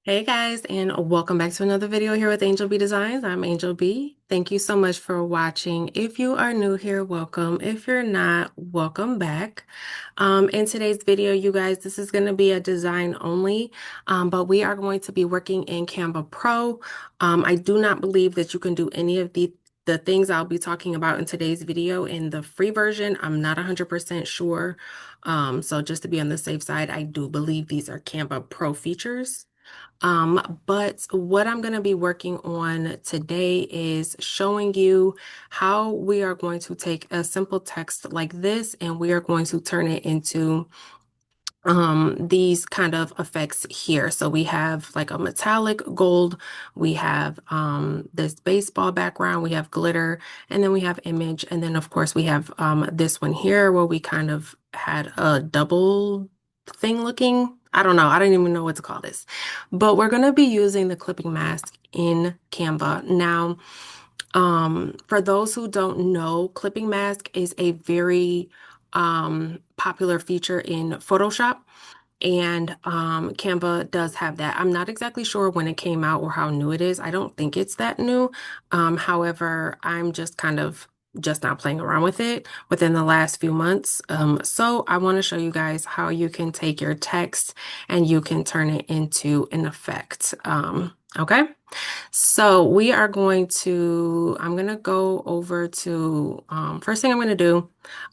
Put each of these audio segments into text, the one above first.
Hey guys, and welcome back to another video here with Angel B Designs. I'm Angel B. Thank you so much for watching. If you are new here, welcome. If you're not, welcome back. In today's video, you guys, this is going to be a design only, but we are going to be working in Canva Pro. I do not believe that you can do any of the things I'll be talking about in today's video in the free version. I'm not 100% sure. So just to be on the safe side, I do believe these are Canva Pro features. But what I'm going to be working on today is showing you how we are going to take a simple text like this and we are going to turn it into these kind of effects here. So we have like a metallic gold, we have this baseball background, we have glitter, and then we have image, and then of course we have this one here where we kind of had a double thing looking. I don't know. I don't even know what to call this. But we're going to be using the clipping mask in Canva. Now, for those who don't know, clipping mask is a very popular feature in Photoshop. And Canva does have that. I'm not exactly sure when it came out or how new it is. I don't think it's that new. However, I'm just kind of just not playing around with it within the last few months. So I want to show you guys how you can take your text and you can turn it into an effect. Okay. So we are I'm going to go over to, first thing I'm going to do,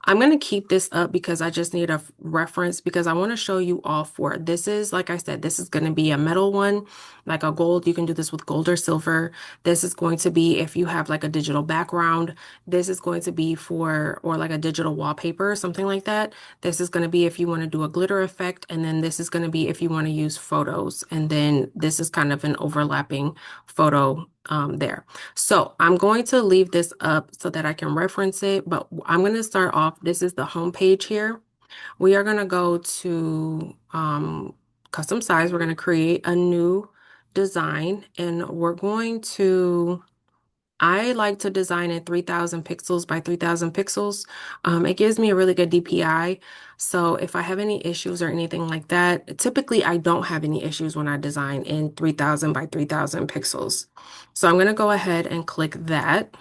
I'm going to keep this up because I just need a reference because I want to show you all four. This is, like I said, this is going to be a metal one, like a gold. You can do this with gold or silver. This is going to be if you have like a digital background. This is going to be or like a digital wallpaper or something like that. This is going to be if you want to do a glitter effect. And then this is going to be if you want to use photos. And then this is kind of an overlapping photo there. So I'm going to leave this up so that I can reference it, but I'm going to start off. This is the home page here. We are going to go to custom size. We're going to create a new design and we're going to I like to design in 3000 pixels by 3000 pixels. It gives me a really good DPI. So if I have any issues or anything like that, typically I don't have any issues when I design in 3000 by 3000 pixels. So I'm going to go ahead and click that.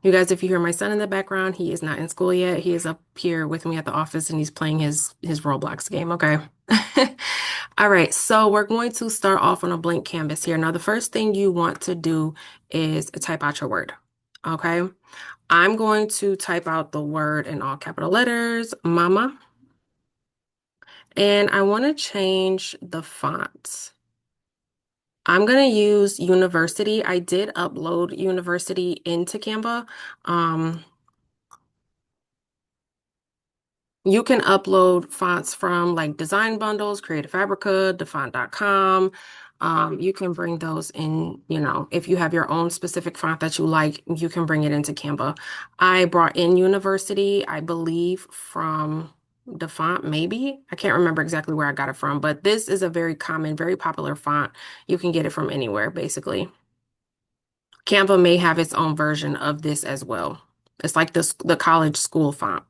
You guys, if you hear my son in the background, he is not in school yet. He is up here with me at the office and he's playing his Roblox game. Okay. All right, so we're going to start off on a blank canvas here. Now, the first thing you want to do is type out your word. Okay. I'm going to type out the word in all capital letters, mama, and I want to change the font. I'm going to use University. I did upload University into Canva. Um, You can upload fonts from like Design Bundles, Creative Fabrica, defont.com. You can bring those in, if you have your own specific font that you like, you can bring it into Canva. I brought in University, I believe, from the font, maybe. I can't remember exactly where I got it from, but this is a very common, very popular font. You can get it from anywhere, basically. Canva may have its own version of this as well. It's like the college school font.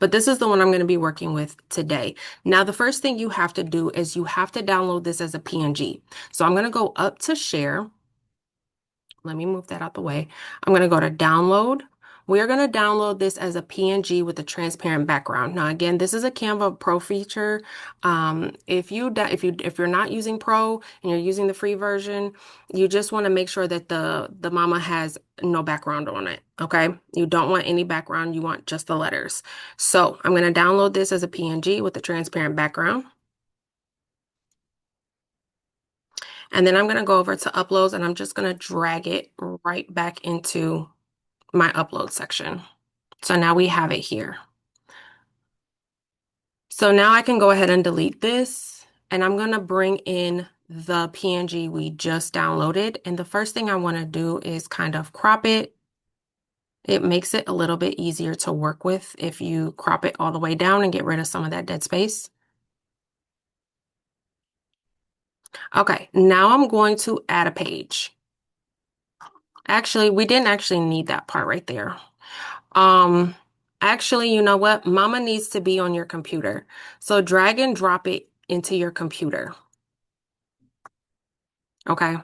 But this is the one I'm going to be working with today. Now, the first thing you have to do is you have to download this as a PNG. So I'm going to go up to share. Let me move that out the way. I'm going to go to download. We are going to download this as a PNG with a transparent background. Now, again, this is a Canva Pro feature. If you're not using Pro and you're using the free version, you just want to make sure that the mama has no background on it. Okay, you don't want any background. You want just the letters. So I'm going to download this as a PNG with a transparent background. And then I'm going to go over to uploads and I'm just going to drag it right back into my upload section. So now we have it here. So now I can go ahead and delete this and I'm going to bring in the PNG we just downloaded. And the first thing I want to do is kind of crop it. It makes it a little bit easier to work with if you crop it all the way down and get rid of some of that dead space. Okay, now I'm going to add a page. Actually, we didn't actually need that part right there. Um, Actually, you know what? Mama needs to be on your computer. So drag and drop it into your computer. Okay.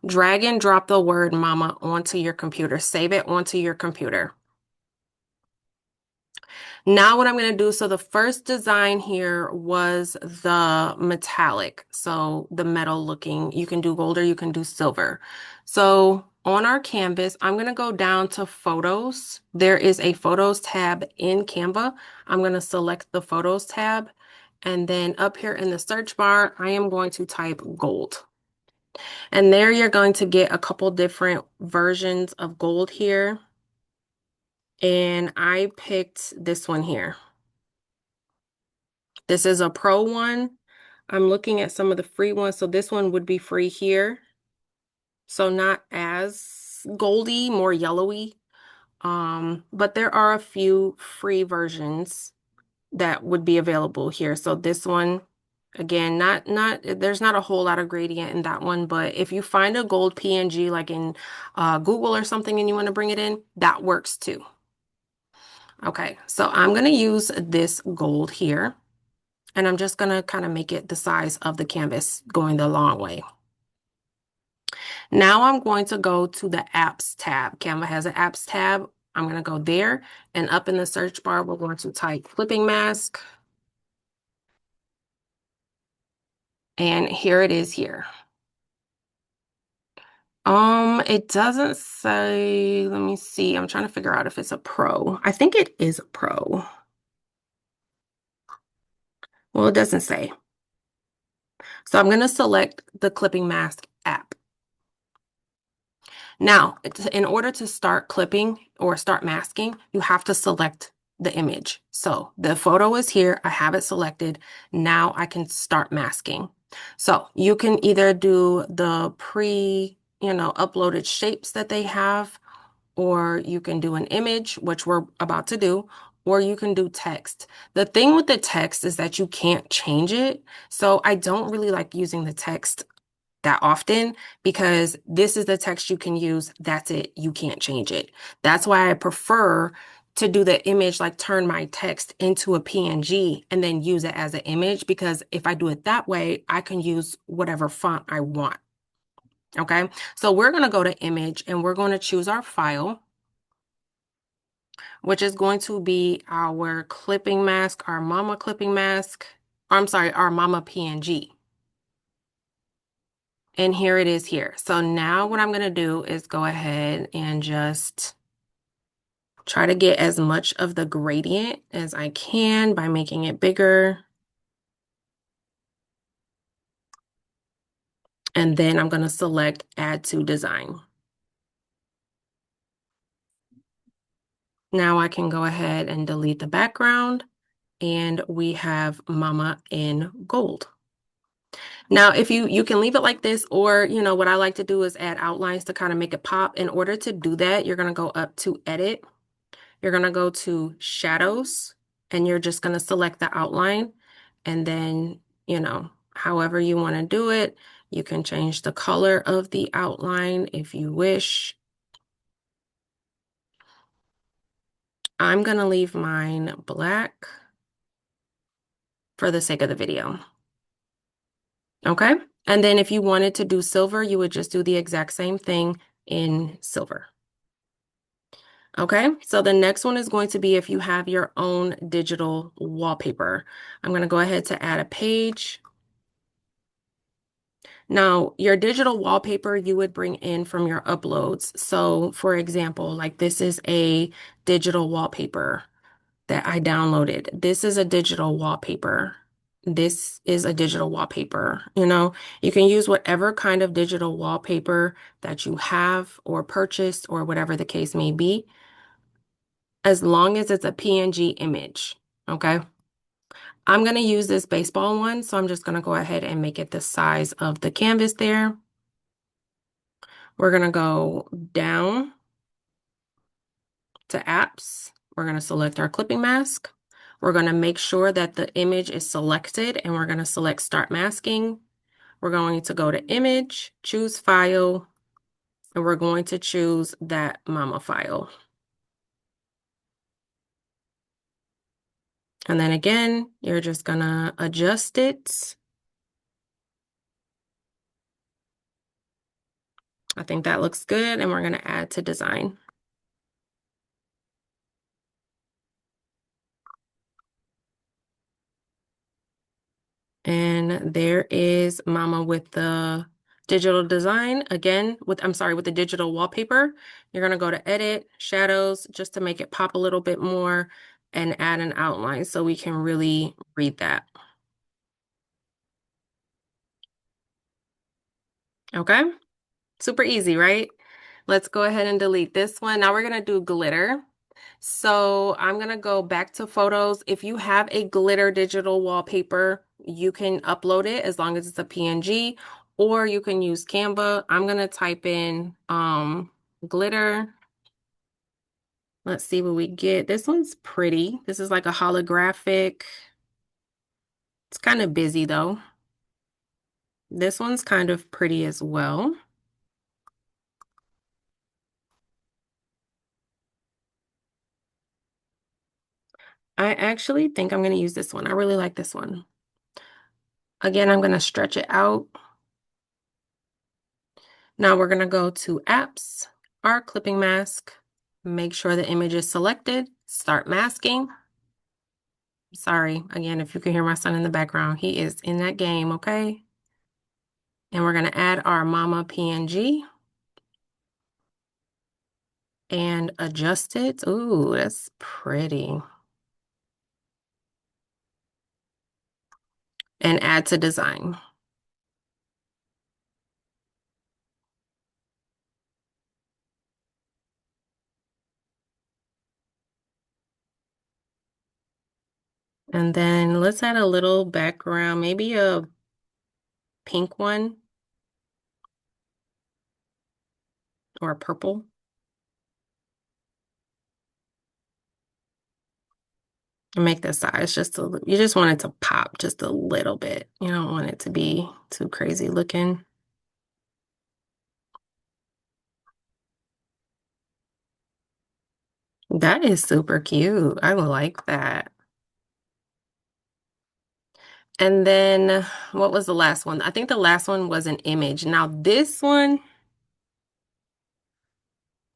Drag and drop the word mama onto your computer. Save it onto your computer. Now what I'm going to do, so the first design here was the metallic. So the metal looking, you can do gold or you can do silver. So on our canvas, I'm going to go down to photos. There is a photos tab in Canva. I'm going to select the photos tab. And then up here in the search bar, I am going to type gold. And there you're going to get a couple different versions of gold here. And I picked this one here. This is a pro one. I'm looking at some of the free ones. So this one would be free here. So not as goldy, more yellowy. But there are a few free versions that would be available here. So this one, again, there's not a whole lot of gradient in that one, but if you find a gold PNG like in Google or something and you want to bring it in, that works too. Okay, so I'm going to use this gold here. And I'm just gonna kind of make it the size of the canvas going the long way. Now I'm going to go to the apps tab. Canva has an apps tab. I'm gonna go there and up in the search bar, we're going to type clipping mask. And here it is here. It doesn't say, let me see. I'm trying to figure out if it's a pro. I think it is a pro. Well, it doesn't say. So I'm gonna select the clipping mask app. Now, in order to start clipping or start masking, you have to select the image. So the photo is here. I have it selected. Now I can start masking. So you can either do the uploaded shapes that they have, or you can do an image, which we're about to do, or you can do text. The thing with the text is that you can't change it. So I don't really like using the text that often because this is the text you can use. That's it. You can't change it. That's why I prefer to do the image, like turn my text into a PNG and then use it as an image, because if I do it that way, I can use whatever font I want. Okay, so we're going to go to image and we're going to choose our file, which is going to be our clipping mask, our mama clipping mask. I'm sorry, our mama PNG. And here it is here. So now what I'm going to do is go ahead and just try to get as much of the gradient as I can by making it bigger. And then I'm going to select add to design. Now I can go ahead and delete the background and we have mama in gold. Now, if you can leave it like this, or, what I like to do is add outlines to kind of make it pop. In order to do that, you're going to go up to edit. You're going to go to shadows and you're just going to select the outline. And then, however you want to do it, you can change the color of the outline if you wish. I'm going to leave mine black for the sake of the video. Okay. And then if you wanted to do silver, you would just do the exact same thing in silver. Okay, so the next one is going to be if you have your own digital wallpaper. I'm going to go ahead to add a page. Now, your digital wallpaper you would bring in from your uploads. So, for example, like this is a digital wallpaper that I downloaded. This is a digital wallpaper. This is a digital wallpaper. You can use whatever kind of digital wallpaper that you have or purchased or whatever the case may be, as long as it's a PNG image, okay? I'm going to use this baseball one, so I'm just going to go ahead and make it the size of the canvas there. We're going to go down to apps. We're going to select our clipping mask. We're going to make sure that the image is selected, and we're going to select start masking. We're going to go to image, choose file, and we're going to choose that mama file. And then again, you're just going to adjust it. I think that looks good, and we're going to add to design. And there is Mama with the digital design. Again, with the digital wallpaper. You're going to go to Edit, Shadows, just to make it pop a little bit more and add an outline so we can really read that. Okay? Super easy, right? Let's go ahead and delete this one. Now we're going to do glitter. So I'm going to go back to photos. If you have a glitter digital wallpaper, you can upload it as long as it's a PNG, or you can use Canva. I'm going to type in glitter. Let's see what we get. This one's pretty. This is like a holographic. It's kind of busy though. This one's kind of pretty as well. I actually think I'm going to use this one. I really like this one. Again, I'm going to stretch it out. Now we're going to go to Apps, our clipping mask. Make sure the image is selected. Start masking. Sorry, again, if you can hear my son in the background, he is in that game, okay? And we're going to add our mama PNG and adjust it. Ooh, that's pretty. And add to design. And then let's add a little background, maybe a pink one or a purple. And make the size you just want it to pop just a little bit. You don't want it to be too crazy looking. That is super cute. I like that. And then what was the last one? I think the last one was an image. Now this one,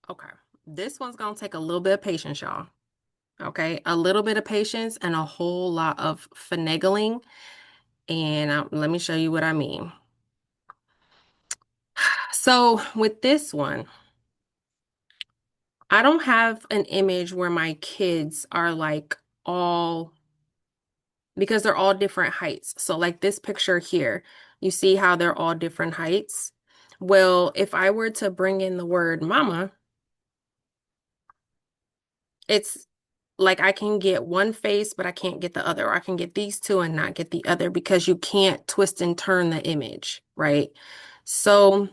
okay, this one's gonna take a little bit of patience, y'all. Okay, a little bit of patience and a whole lot of finagling. And let me show you what I mean. So with this one, I don't have an image where my kids are like all, because they're all different heights. So like this picture here, you see how they're all different heights? Well, if I were to bring in the word mama, it's like I can get one face, but I can't get the other. Or I can get these two and not get the other because you can't twist and turn the image, right? So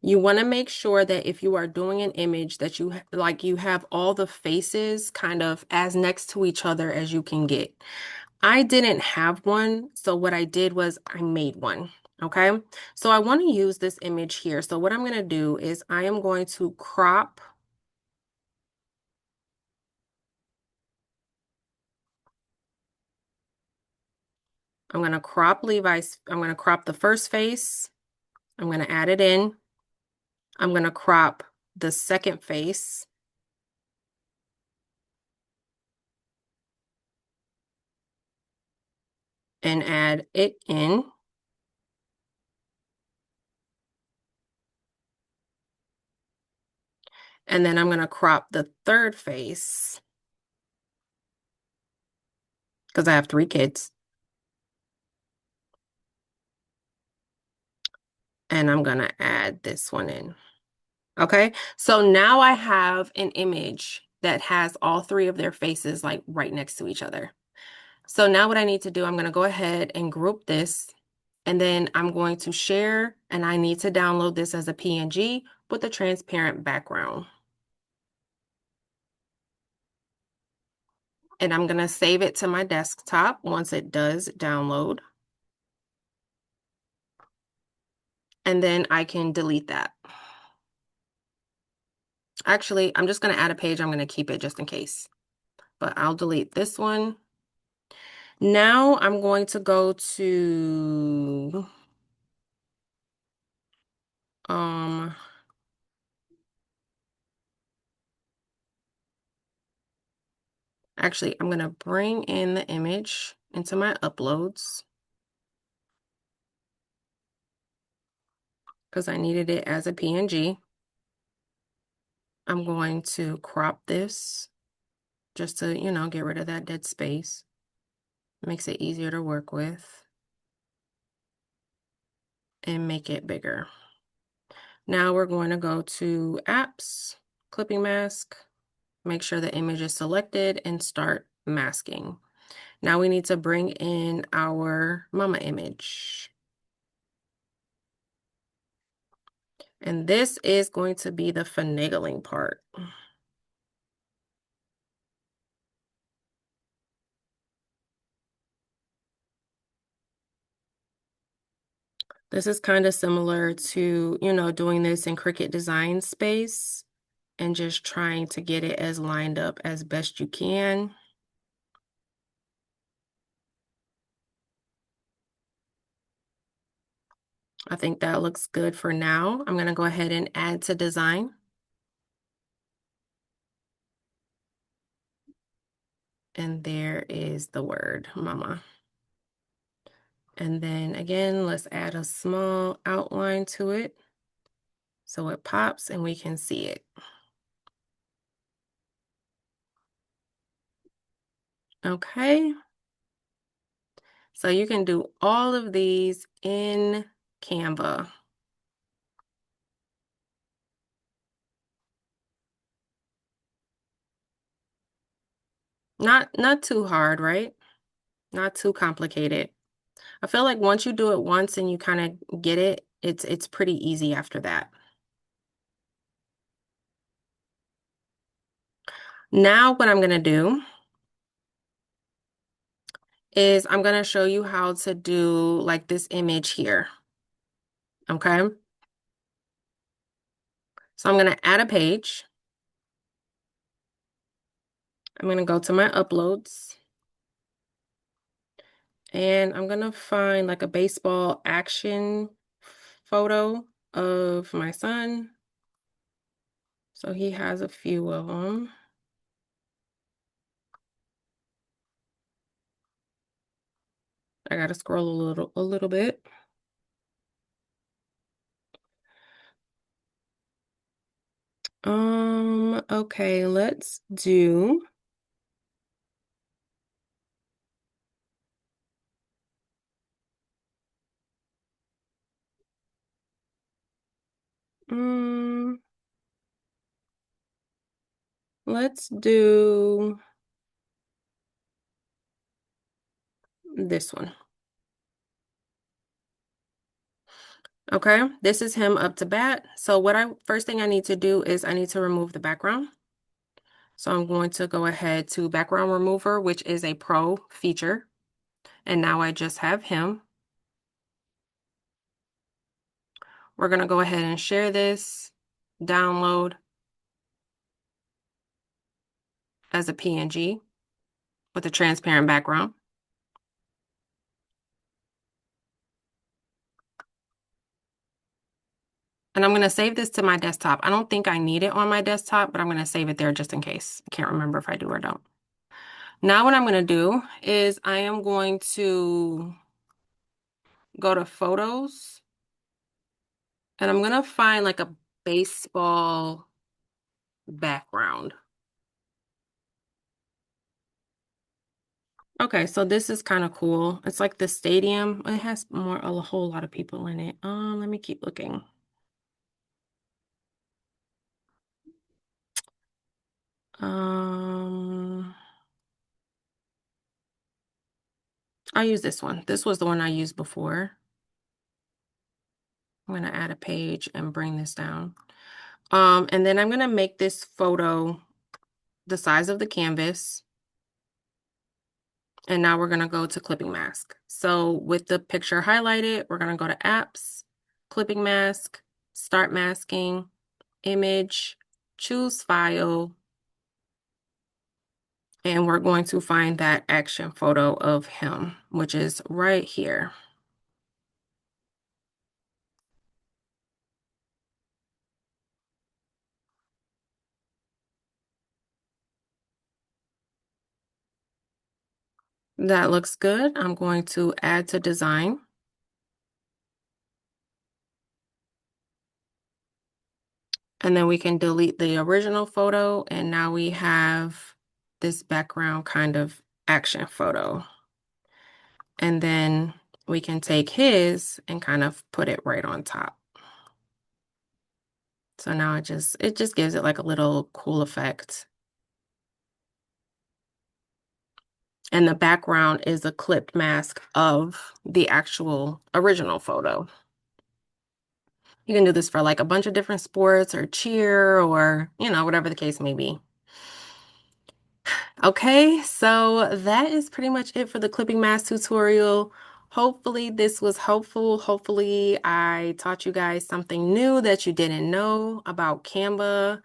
you want to make sure that if you are doing an image that you have all the faces kind of as next to each other as you can get. I didn't have one, so what I did was I made one, okay? So I want to use this image here. So what I'm going to do is I am going to crop. I'm going to crop I'm going to crop the first face. I'm going to add it in. I'm going to crop the second face. And add it in. And then I'm going to crop the third face because I have 3 kids. And I'm going to add this one in. Okay, so now I have an image that has all 3 of their faces like right next to each other. So now what I need to do, I'm going to go ahead and group this, and then I'm going to share, and I need to download this as a PNG with a transparent background. And I'm going to save it to my desktop once it does download. And then I can delete that. Actually, I'm just going to add a page. I'm going to keep it just in case. But I'll delete this one. Now I'm going to go to Um, Actually, I'm gonna bring in the image into my uploads because I needed it as a PNG. I'm going to crop this just to, get rid of that dead space. Makes it easier to work with and make it bigger. Now we're going to go to Apps, Clipping Mask, make sure the image is selected and start masking. Now we need to bring in our mama image. And this is going to be the finagling part. This is kind of similar to, doing this in Cricut Design Space and just trying to get it as lined up as best you can. I think that looks good for now. I'm going to go ahead and add to design. And there is the word mama. And then again, let's add a small outline to it so it pops and we can see it. Okay. So you can do all of these in Canva. Not too hard, right? Not too complicated. I feel like once you do it once and you kind of get it, it's pretty easy after that. Now what I'm going to do is I'm going to show you how to do like this image here. Okay. So I'm going to add a page. I'm going to go to my uploads and I'm going to find like a baseball action photo of my son. So he has a few of them. I got to scroll a little bit. Okay, let's do let's do this one. Okay, this is him up to bat. So first thing I need to do is I need to remove the background. So I'm going to go ahead to background remover, which is a pro feature. And now I just have him. We're going to go ahead and share this, download as a PNG with a transparent background. And I'm going to save this to my desktop. I don't think I need it on my desktop, but I'm going to save it there just in case. I can't remember if I do or don't. Now what I'm going to do is I am going to go to photos and I'm going to find like a baseball background. Okay, so this is kind of cool. It's like the stadium. It has a whole lot of people in it. Let me keep looking. I'll use this one. This was the one I used before. I'm going to add a page and bring this down. And then I'm going to make this photo the size of the canvas. And now we're going to go to Clipping Mask. So with the picture highlighted, we're going to go to Apps, Clipping Mask, Start Masking, Image, choose File, and we're going to find that action photo of him, which is right here. That looks good. I'm going to add to design. And then we can delete the original photo. And now we have this background kind of action photo. And then we can take his and kind of put it right on top. So now it just gives it like a little cool effect. And the background is a clipped mask of the actual original photo. You can do this for like a bunch of different sports or cheer or, whatever the case may be. Okay, so that is pretty much it for the clipping mask tutorial. Hopefully this was helpful. Hopefully I taught you guys something new that you didn't know about Canva.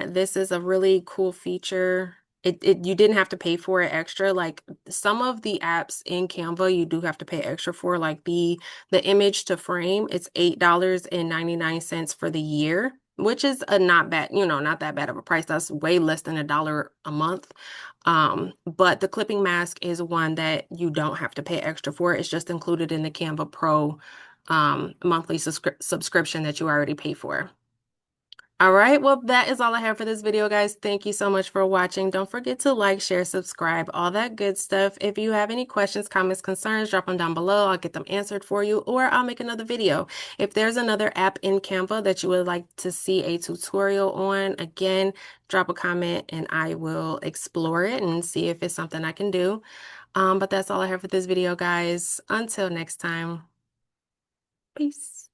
This is a really cool feature. You didn't have to pay for it extra. Like some of the apps in Canva, you do have to pay extra for, like the image to frame. It's $8.99 for the year, which is a not bad, not that bad of a price. That's way less than $1 a month. But the clipping mask is one that you don't have to pay extra for. It's just included in the Canva Pro monthly subscription that you already pay for. All right, well, that is all I have for this video, guys. Thank you so much for watching. Don't forget to like, share, subscribe, all that good stuff. If you have any questions, comments, concerns, drop them down below. I'll get them answered for you, or I'll make another video. If there's another app in Canva that you would like to see a tutorial on, again, drop a comment and I will explore it and see if it's something I can do. But that's all I have for this video, guys. Until next time, peace.